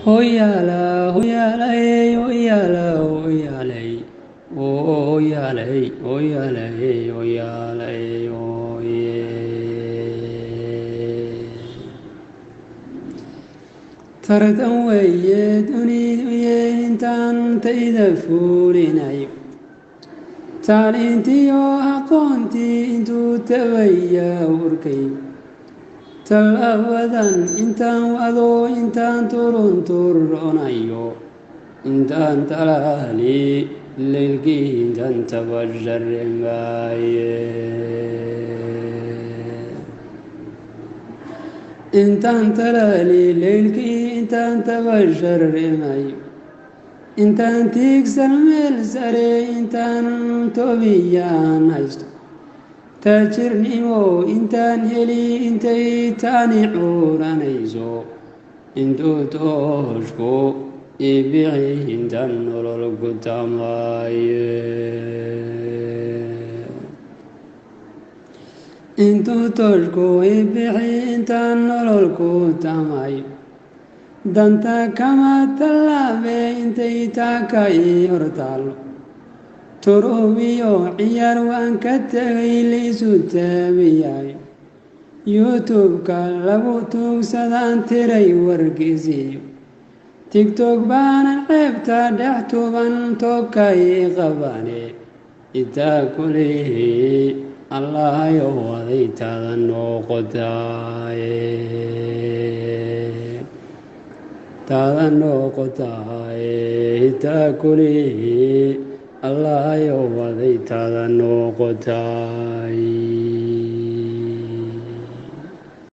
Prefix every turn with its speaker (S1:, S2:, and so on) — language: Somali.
S1: Hoyala, hoyala, hoyala, hoyala, hoyala, hoyala, hoyala, hoye. Tartan weeye duniduye intaan tayda fuulinayo tacliintiyo aqoontii intuu tabaya warkay talabadan intaan wado intaan turunturonayo intaan talaali leylkii intaan tabajaremaaye intaan talaali leylkii intaan tabajaremayo intaan tiigsan meel sare intaan tobiyaan haysto taajirnimo intaan heli intay taani cuuranayso intuu tooshku ibixi intaan nolol ku tamaaye intuu tooshku ibixi intaan nolol ku tamaayo danta kama tallaabe intay taaka ii hortaalo turubiyo ciyaar waan ka tegay laysu taabiyayo youtubeka lagu tuugsadaan tiray wargisiyo tigtog baanan ceebta dhex tuban toobka ii qabane itaa kulihii allahayo wadaytaada noqotaaye taada noqotaaye itaa kulihii allahayo wadaytaada noqotay